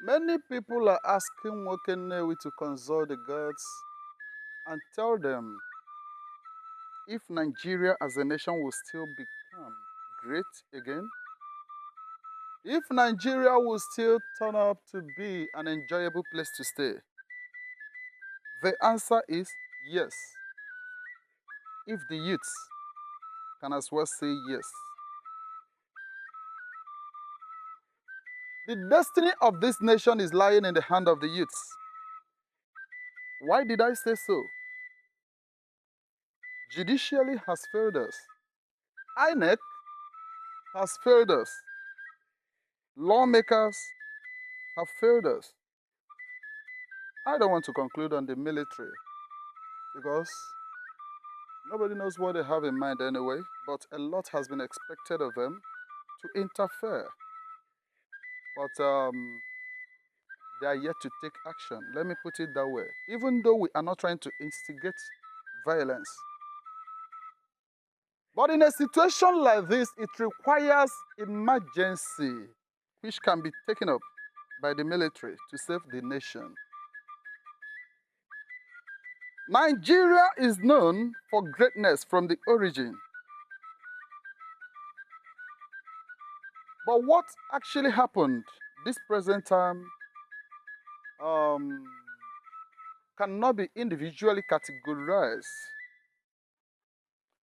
Many people are asking Wokenewi to consult the gods and tell them if Nigeria as a nation will still become great again, if Nigeria will still turn up to be an enjoyable place to stay. The answer is yes, if the youths can as well say yes. The destiny of this nation is lying in the hand of the youths. Why did I say so? Judiciary has failed us. INEC has failed us. Lawmakers have failed us. I don't want to conclude on the military because nobody knows what they have in mind anyway, but a lot has been expected of them to interfere. But they are yet to take action. Let me put it that way. Even though we are not trying to instigate violence. But in a situation like this, it requires emergency, which can be taken up by the military to save the nation. Nigeria is known for greatness from the origin. But what actually happened this present time cannot be individually categorized.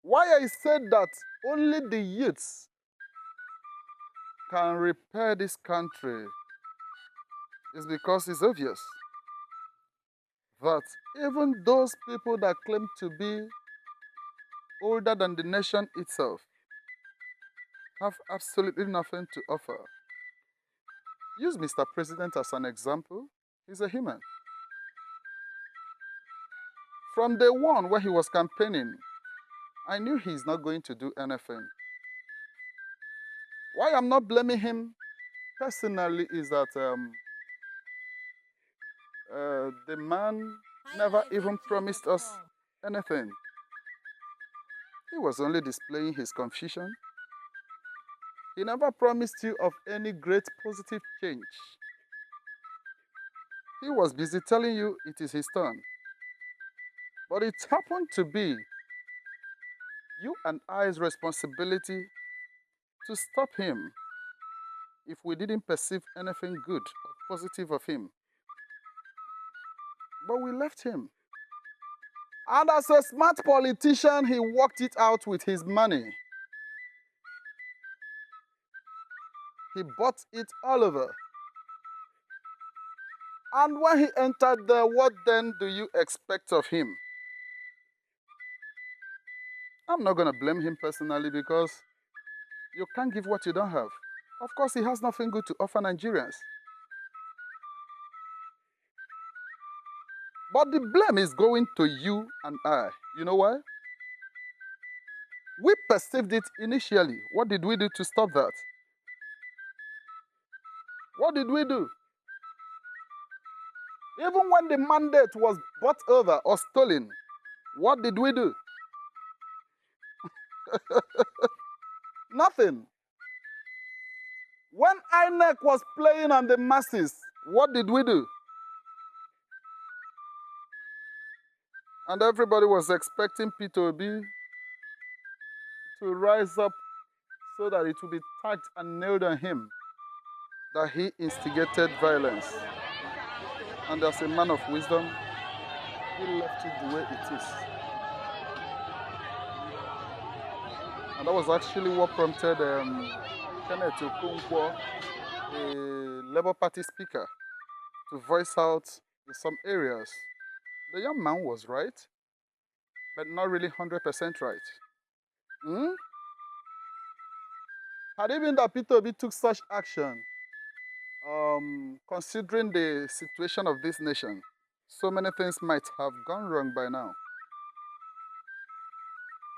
Why I said that only the youths can repair this country is because it's obvious that even those people that claim to be older than the nation itself have absolutely nothing to offer. Use Mr. President as an example. He's a human. From day one when he was campaigning, I knew he's not going to do anything. Why I'm not blaming him personally is that the man never even promised us anything. He was only displaying his confusion. He never promised you of any great positive change. He was busy telling you it is his turn. But it happened to be you and I's responsibility to stop him if we didn't perceive anything good or positive of him. But we left him. And as a smart politician, he worked it out with his money. He bought it all over. And when he entered there, what then do you expect of him? I'm not going to blame him personally because you can't give what you don't have. Of course, he has nothing good to offer Nigerians. But the blame is going to you and I. You know why? We perceived it initially. What did we do to stop that? What did we do? Even when the mandate was bought over or stolen, what did we do? Nothing. When INEC was playing on the masses, what did we do? And everybody was expecting P2B to rise up so that it would be tagged and nailed on him that he instigated violence. And as a man of wisdom, he left it the way it is. And that was actually what prompted Kenneth Okonkwo, a Labour Party speaker, to voice out in some areas. The young man was right, but not really 100% right. Had it been that P2B took such action, considering the situation of this nation, so many things might have gone wrong by now.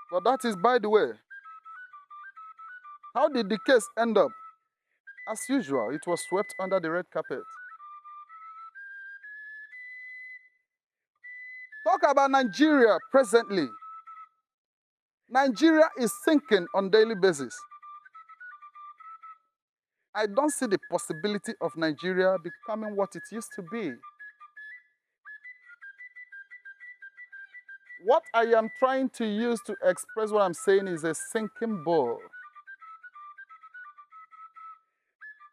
But that is by the way. How did the case end up? As usual, it was swept under the red carpet. Talk about Nigeria presently. Nigeria is sinking on a daily basis. I don't see the possibility of Nigeria becoming what it used to be. What I am trying to use to express what I'm saying is a sinking boat.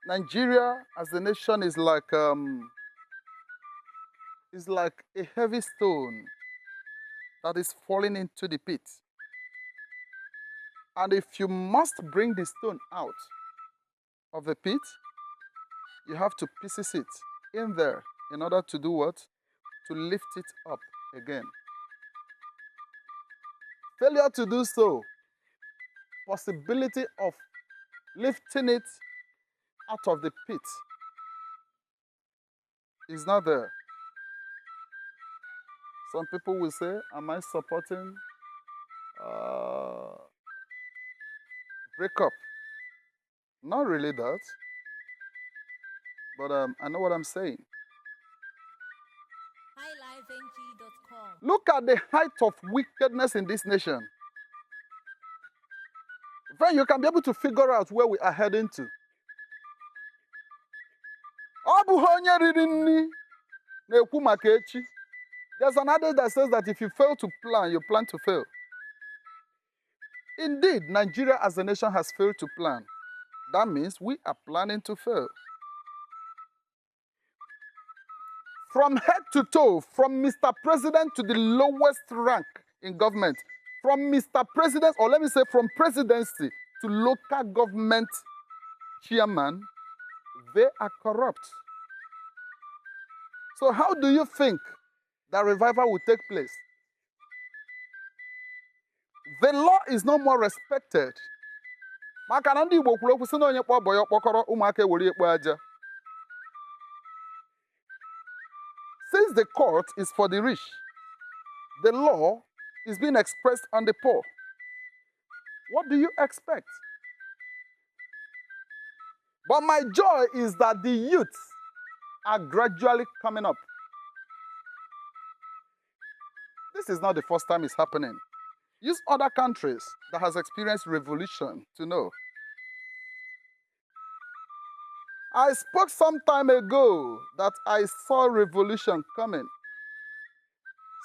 Nigeria as a nation is like a heavy stone that is falling into the pit. And if you must bring the stone out of the pit, you have to pieces it in there in order to do what? To lift it up again. Failure to do so, possibility of lifting it out of the pit is not there. Some people will say, am I supporting breakup? Not really that, but I know what I'm saying. HighLifeNG.com. Look at the height of wickedness in this nation. Then you can be able to figure out where we are heading to. There's an adage that says that if you fail to plan, you plan to fail. Indeed, Nigeria as a nation has failed to plan. That means we are planning to fail. From head to toe, from Mr. President to the lowest rank in government, from Mr. President, or let me say from presidency to local government chairman, they are corrupt. So how do you think that revival will take place? The law is no more respected. Since the court is for the rich, the law is being expressed on the poor. What do you expect? But my joy is that the youth are gradually coming up. This is not the first time it's happening. Use other countries that has experienced revolution to know. I spoke some time ago that I saw revolution coming.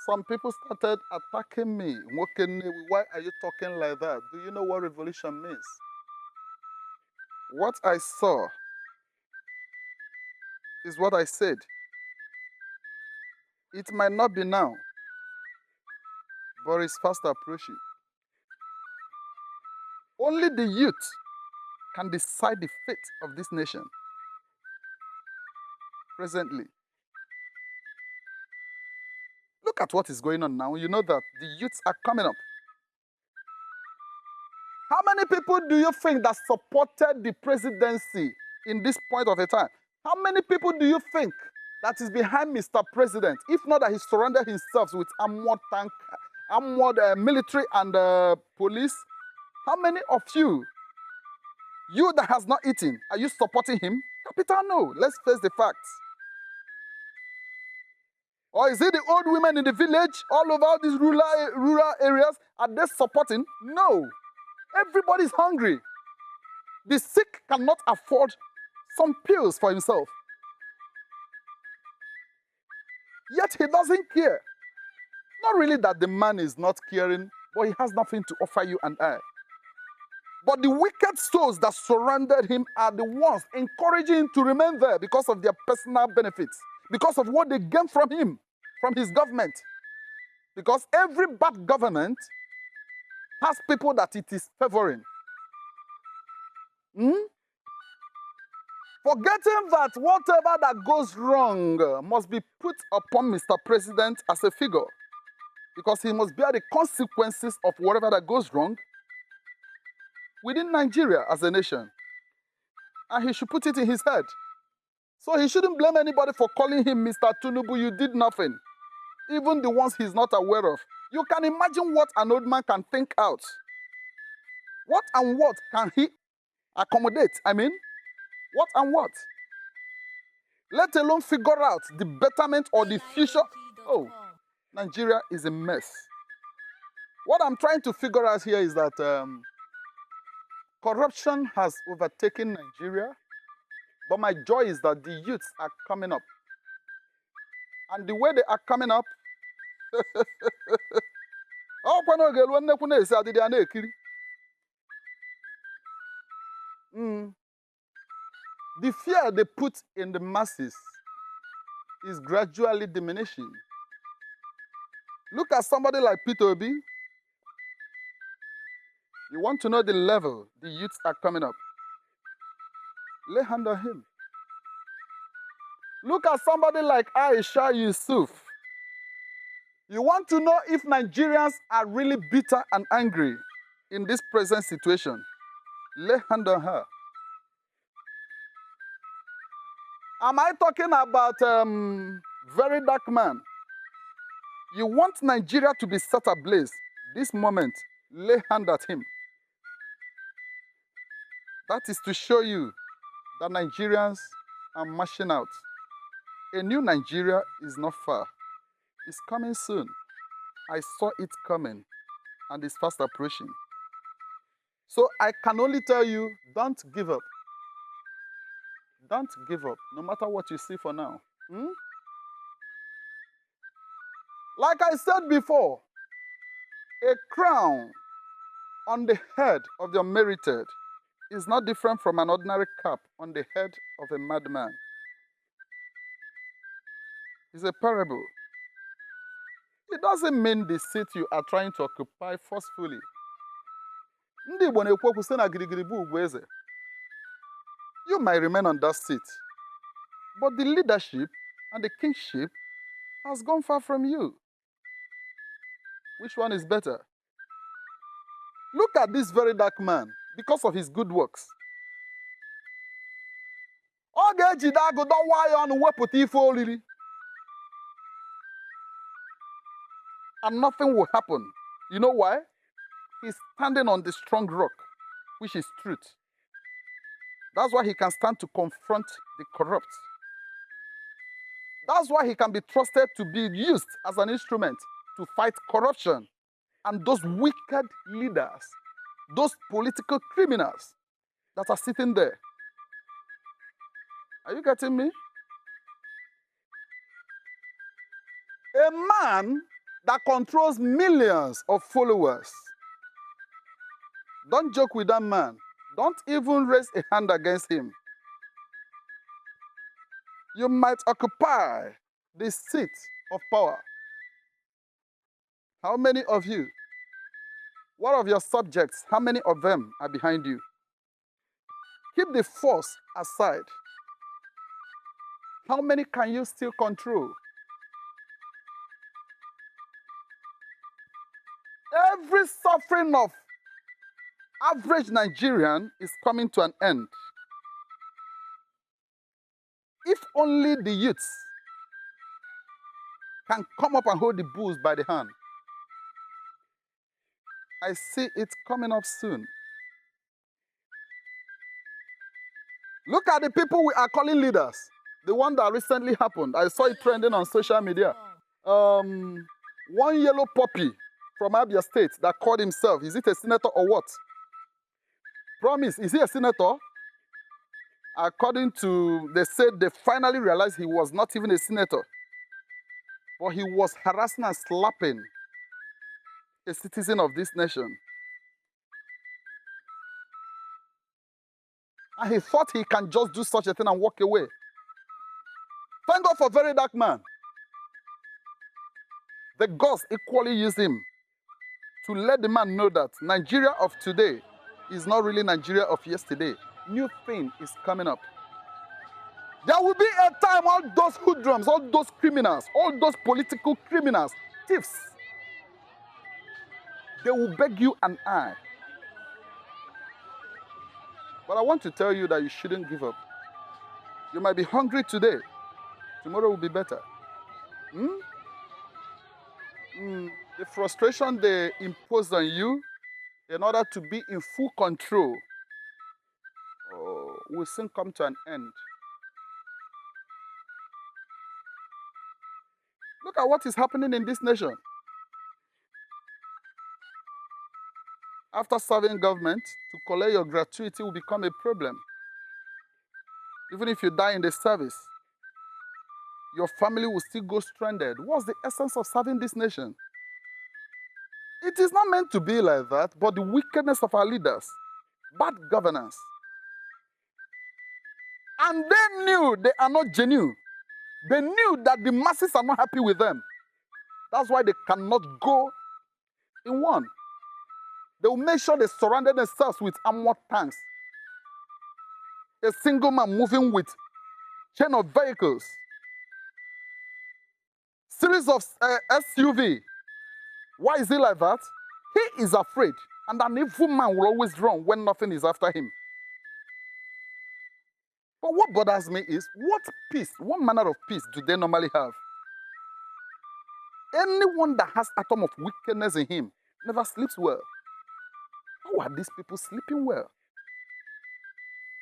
Some people started attacking me. Why are you talking like that? Do you know what revolution means? What I saw is what I said. It might not be now, but it's fast approaching. Only the youth can decide the fate of this nation presently. Look at what is going on now. You know that the youths are coming up. How many people do you think that supported the presidency in this point of a time? How many people do you think that is behind Mr. President, if not that he surrounded himself with armored military and police? How many of you that has not eaten, are you supporting him? Capital no. Let's face the facts. Or is it the old women in the village, all over these rural areas, are they supporting? No. Everybody's hungry. The sick cannot afford some pills for himself. Yet he doesn't care. Not really that the man is not caring, but he has nothing to offer you and I. But the wicked souls that surrounded him are the ones encouraging him to remain there because of their personal benefits, because of what they gain from him, from his government. Because every bad government has people that it is favoring. Forgetting that whatever that goes wrong must be put upon Mr. President as a figure, because he must bear the consequences of whatever that goes wrong within Nigeria as a nation. And he should put it in his head. So he shouldn't blame anybody for calling him Mr. Tinubu. You did nothing. Even the ones he's not aware of. You can imagine what an old man can think out. What and what can he accommodate? What and what? Let alone figure out the betterment or the future. Oh, Nigeria is a mess. What I'm trying to figure out here is that corruption has overtaken Nigeria. But my joy is that the youths are coming up. And the way they are coming up, the fear they put in the masses is gradually diminishing. Look at somebody like Peter Obi. You want to know the level the youths are coming up. Lay hand on him. Look at somebody like Aisha Yusuf. You want to know if Nigerians are really bitter and angry in this present situation. Lay hand on her. Am I talking about VeryDarkMan? You want Nigeria to be set ablaze this moment. Lay hand at him. That is to show you that Nigerians are marching out. A new Nigeria is not far. It's coming soon. I saw it coming and it's fast approaching. So I can only tell you, don't give up. Don't give up, no matter what you see for now. Like I said before, a crown on the head of the unmerited is not different from an ordinary cap on the head of a madman. It's a parable. It doesn't mean the seat you are trying to occupy forcefully. You might remain on that seat, but the leadership and the kingship has gone far from you. Which one is better? Look at this very dark man because of his good works. And nothing will happen. You know why? He's standing on the strong rock, which is truth. That's why he can stand to confront the corrupt. That's why he can be trusted to be used as an instrument to fight corruption and those wicked leaders, those political criminals that are sitting there. Are you getting me? A man that controls millions of followers. Don't joke with that man. Don't even raise a hand against him. You might occupy the seat of power. How many of you? What of your subjects? How many of them are behind you? Keep the force aside. How many can you still control? Every suffering of average Nigerian is coming to an end. If only the youths can come up and hold the bulls by the hand. I see it coming up soon. Look at the people we are calling leaders. The one that recently happened. I saw it trending on social media. One yellow puppy from Abia State that called himself. Is it a senator or what? Promise, is he a senator? According to, they said they finally realized he was not even a senator. But he was harassing and slapping a citizen of this nation. And he thought he can just do such a thing and walk away. Thank God for VeryDarkMan. The gods equally use him to let the man know that Nigeria of today is not really Nigeria of yesterday. New thing is coming up. There will be a time all those hoodlums, all those criminals, all those political criminals, thieves, they will beg you an eye. But I want to tell you that you shouldn't give up. You might be hungry today. Tomorrow will be better. The frustration they imposed on you in order to be in full control will soon come to an end. Look at what is happening in this nation. After serving government, to collect your gratuity will become a problem. Even if you die in the service, your family will still go stranded. What's the essence of serving this nation? It is not meant to be like that, but the wickedness of our leaders, bad governance. And they knew they are not genuine. They knew that the masses are not happy with them. That's why they cannot go in one. They will make sure they surrounded themselves with armored tanks. A single man moving with chain of vehicles. Series of SUV. Why is he like that? He is afraid. And an evil man will always run when nothing is after him. But what bothers me is, what peace, what manner of peace do they normally have? Anyone that has atom of wickedness in him never sleeps well. How are these people sleeping well?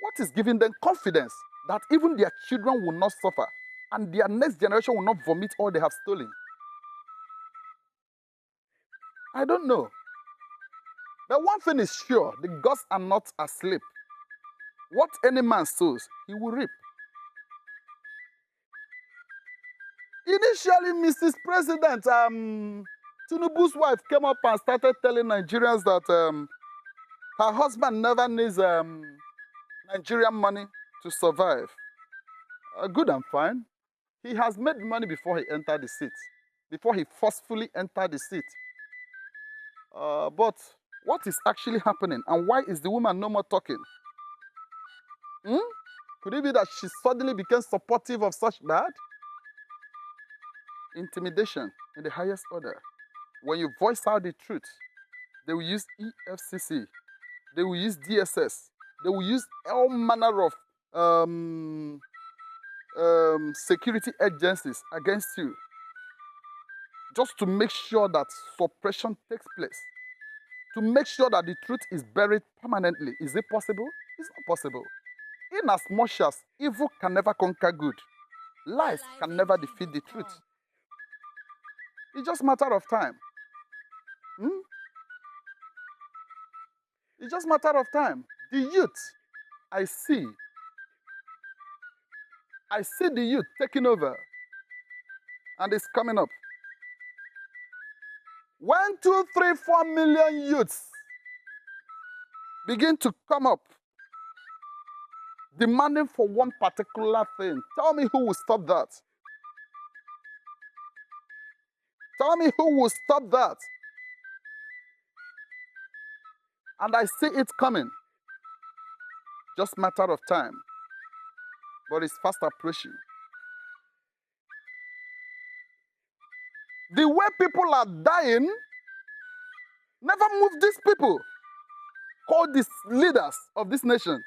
What is giving them confidence that even their children will not suffer and their next generation will not vomit all they have stolen? I don't know. But one thing is sure, the gods are not asleep. What any man sows, he will reap. Initially, Mrs. President, Tinubu's wife came up and started telling Nigerians that her husband never needs Nigerian money to survive. Good and fine. He has made money before he entered the seat, before he forcefully entered the seat. But what is actually happening, and why is the woman no more talking? Could it be that she suddenly became supportive of such bad? Intimidation in the highest order. When you voice out the truth, they will use EFCC, they will use DSS, they will use all manner of security agencies against you, just to make sure that suppression takes place, to make sure that the truth is buried permanently. Is it possible? It's not possible. In as much as evil can never conquer good, lies can never defeat the truth. It's just a matter of time. It's just a matter of time. The youth, I see the youth taking over, and it's coming up. 1, 2, 3, 4 million youths begin to come up, demanding for one particular thing. Tell me who will stop that. Tell me who will stop that. And I see it coming. Just a matter of time. But it's fast approaching. The way people are dying never moved these people, called these leaders of this nation.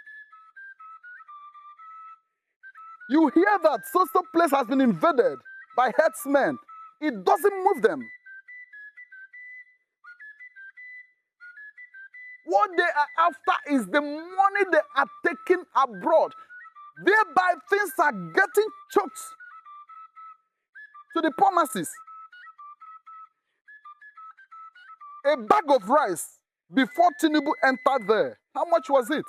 You hear that so-so place has been invaded by herdsmen. It doesn't move them. What they are after is the money they are taking abroad. Thereby, things are getting choked to the poor masses. A bag of rice before Tinubu entered there, how much was it?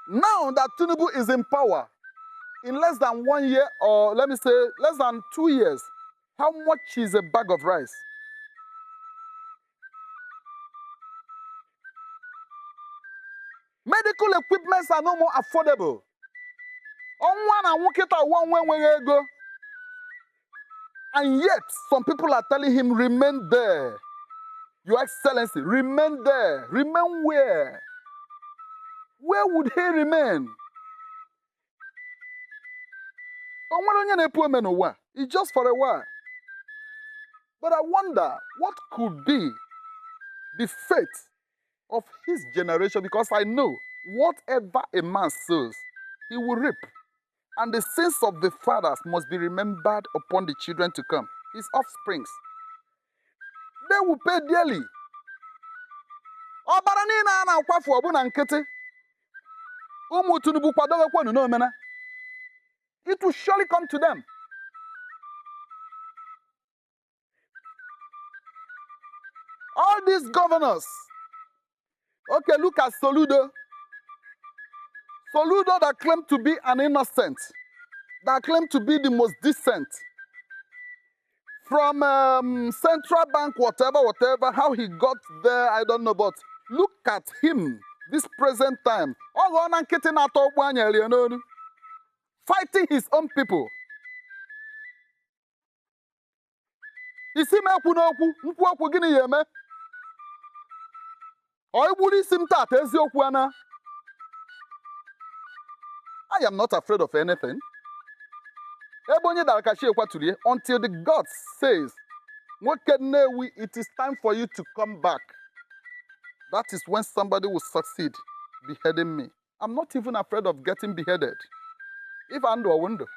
Now that Tinubu is in power, in less than 1 year, or let me say less than 2 years, how much is a bag of rice? Medical equipments are no more affordable. And yet, some people are telling him, remain there. Your Excellency, remain there. Remain where? Where would he remain? It's just for a while. But I wonder what could be the fate of his generation, because I know whatever a man sows, he will reap. And the sins of the fathers must be remembered upon the children to come, his offsprings. They will pay dearly. It will surely come to them. All these governors. Okay, look at Soludo. Soludo that claimed to be an innocent, that claimed to be the most decent, from central bank, whatever, how he got there, I don't know, but look at him this present time. Fighting his own people. Isi m ekwu n'okwu, nkwu okwu gịnị ya eme? Ọ igburu isi m tata eziokwu ana? I am not afraid of anything. Ebe onye dara ka chi ekwaturu ya, until the God says, nwoke Nnewi, it is time for you to come back. That is when somebody will succeed beheading me. I'm not even afraid of getting beheaded. If I do a window.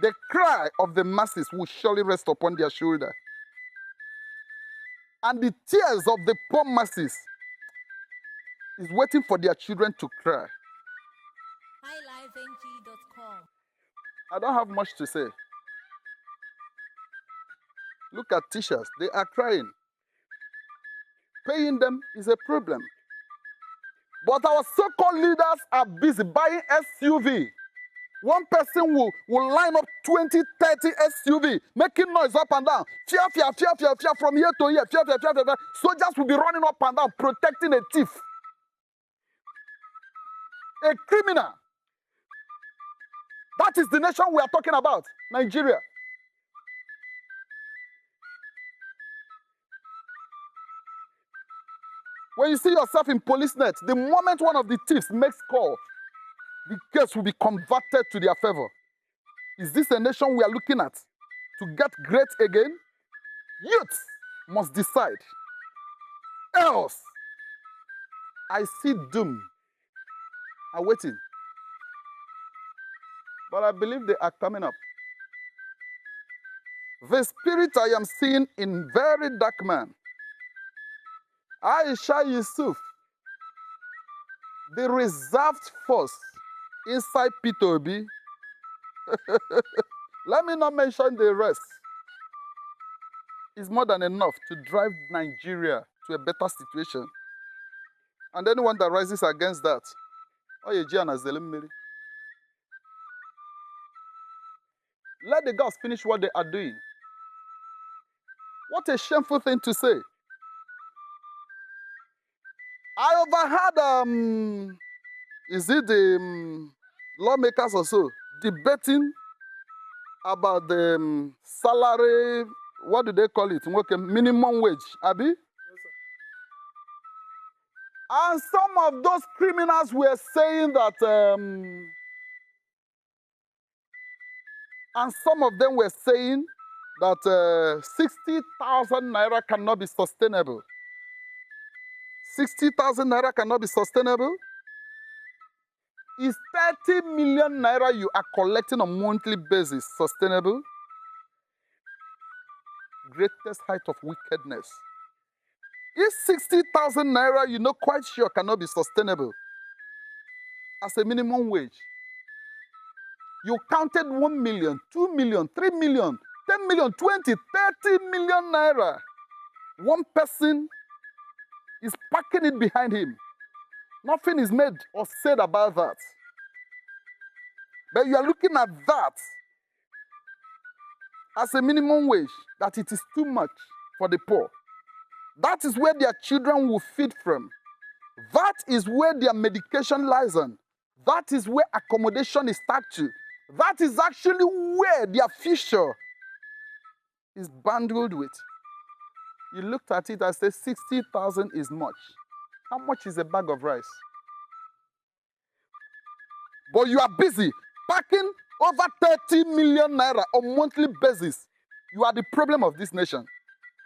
The cry of the masses will surely rest upon their shoulder. And the tears of the poor masses is waiting for their children to cry. highlifeng.com. I don't have much to say. Look at teachers, they are crying. Paying them is a problem. But our so-called leaders are busy buying SUV. One person will line up 20, 30 SUV, making noise up and down. Fear, from here to here. Fear. Soldiers will be running up and down, protecting a thief. A criminal. That is the nation we are talking about, Nigeria. When you see yourself in police net, the moment one of the thieves makes call, the case will be converted to their favor. Is this a nation we are looking at to get great again? Youth must decide. Else, I see doom awaiting. But I believe they are coming up. The spirit I am seeing in VeryDarkMan, Aisha, Yusuf, the reserved force inside P2B. Let me not mention the rest. It's more than enough to drive Nigeria to a better situation. And anyone that rises against that, let the girls finish what they are doing. What a shameful thing to say. I overheard, is it the lawmakers or so, debating about the salary, what do they call it? Minimum wage, Abi? Yes, and some of those criminals were saying that, and some of them were saying that 60,000 naira cannot be sustainable. 60,000 naira cannot be sustainable. Is 30 million naira you are collecting on a monthly basis sustainable? Greatest height of wickedness. If 60,000 naira you know quite sure cannot be sustainable as a minimum wage, you counted 1 million, 2 million, 3 million, 10 million, 20, 30 million naira. One person is packing it behind him. Nothing is made or said about that. But you are looking at that as a minimum wage, that it is too much for the poor. That is where their children will feed from. That is where their medication lies on. That is where accommodation is tacked to. That is actually where their future is bundled with. You looked at it and said 60,000 is much. How much is a bag of rice? But you are busy packing over 30 million naira on a monthly basis. You are the problem of this nation.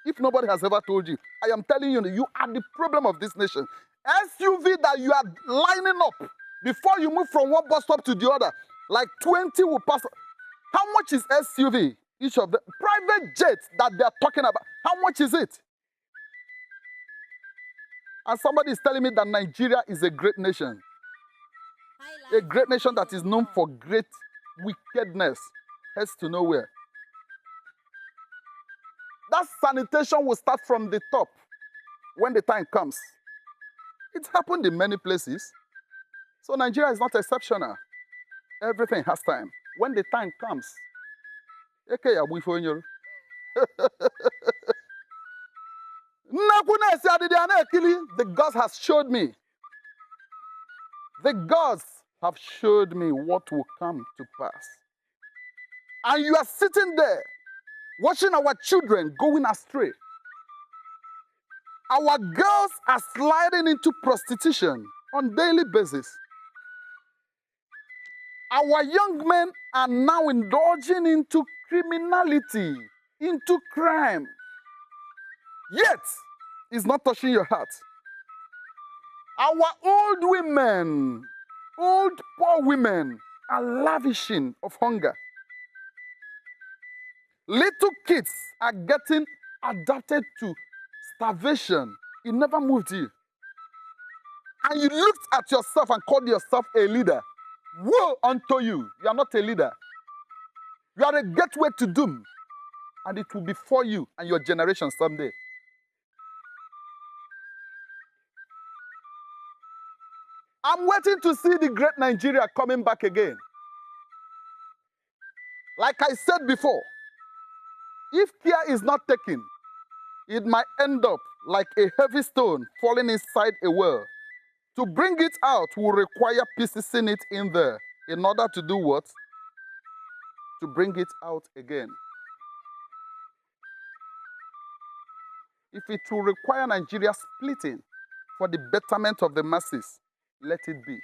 If nobody has ever told you, I am telling you, you are the problem of this nation. SUV that you are lining up before you move from one bus stop to the other, like 20 will pass. How much is SUV? Each of the private jets that they are talking about, how much is it? And somebody is telling me that Nigeria is a great nation. A great nation that is known for great wickedness. Heads to nowhere. That sanitation will start from the top when the time comes. It happened in many places. So Nigeria is not exceptional. Everything has time. When the time comes, the gods has showed me. The gods have showed me what will come to pass. And you are sitting there watching our children going astray. Our girls are sliding into prostitution on daily basis. Our young men are now indulging into criminality, into crime. Yet, it's not touching your heart. Our old women, old poor women, are lavishing of hunger. Little kids are getting adapted to starvation. It never moved you. And you looked at yourself and called yourself a leader. Woe unto you. You are not a leader. You are a gateway to doom. And it will be for you and your generation someday. I'm waiting to see the great Nigeria coming back again. Like I said before, if care is not taken, it might end up like a heavy stone falling inside a well. To bring it out will require piecing it in there in order to do what? To bring it out again. If it will require Nigeria splitting for the betterment of the masses, let it be.